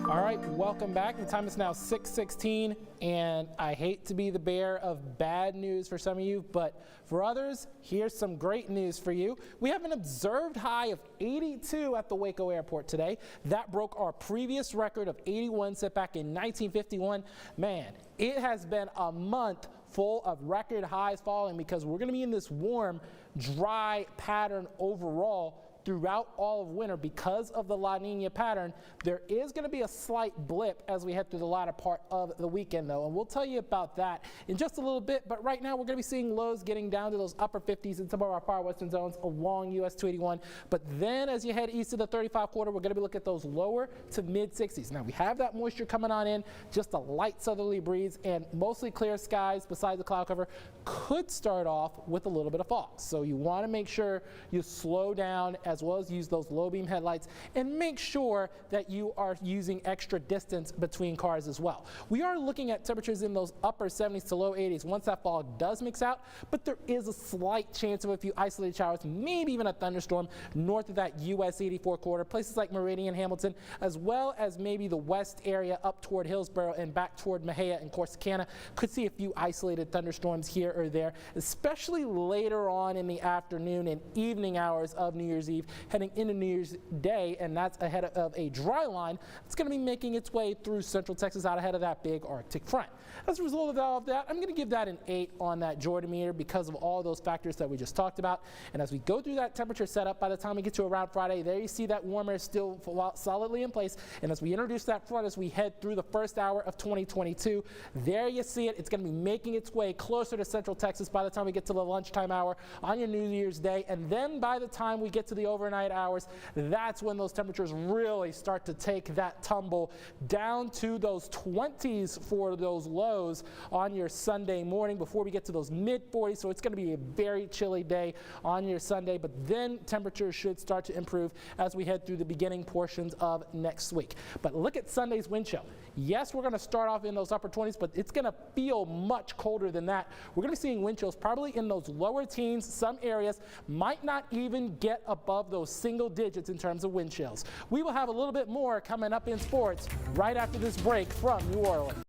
All right, welcome back. The time is now 6:16, and I hate to be the bearer of bad news for some of you, but for others, here's some great news for you. We have an observed high of 82 at the Waco airport today. That broke our previous record of 81 set back in 1951. Man, it has been a month full of record highs falling because we're going to be in this warm, dry pattern overall throughout all of winter. Because of the La Nina pattern, there is going to be a slight blip as we head through the latter part of the weekend, though, and we'll tell you about that in just a little bit. But right now, we're going to be seeing lows getting down to those upper 50s in some of our far western zones along US 281. But then as you head east of the 35 quarter, we're going to be looking at those lower to mid 60s. Now, we have that moisture coming on in, just a light southerly breeze and mostly clear skies besides the cloud cover could start off with a little bit of fog. So you want to make sure you slow down as well as use those low beam headlights, and make sure that you are using extra distance between cars as well. We are looking at temperatures in those upper 70s to low 80s once that fog does mix out, but there is a slight chance of a few isolated showers, maybe even a thunderstorm north of that US 84 quarter, places like Meridian, Hamilton, as well as maybe the west area up toward Hillsborough and back toward Mejia and Corsicana. Could see a few isolated thunderstorms here or there, especially later on in the afternoon and evening hours of New Year's Eve, heading into New Year's Day, and that's ahead of a dry line that's going to be making its way through central Texas out ahead of that big Arctic front. As a result of all of that, I'm going to give that an 8 on that Jordan meter because of all those factors that we just talked about. And as we go through that temperature setup, by the time we get to around Friday, there you see that warm air still solidly in place. And as we introduce that front, as we head through the first hour of 2022, there you see it. It's going to be making its way closer to central Texas by the time we get to the lunchtime hour on your New Year's Day. And then by the time we get to the overnight hours, that's when those temperatures really start to take that tumble down to those 20s for those lows on your Sunday morning before we get to those mid 40s. So it's going to be a very chilly day on your Sunday, but then temperatures should start to improve as we head through the beginning portions of next week. But look at Sunday's wind chill. Yes, we're going to start off in those upper 20s, but it's going to feel much colder than that. We're going to be seeing wind chills probably in those lower teens. Some areas might not even get above those single digits in terms of wind chills. We will have a little bit more coming up in sports right after this break from New Orleans.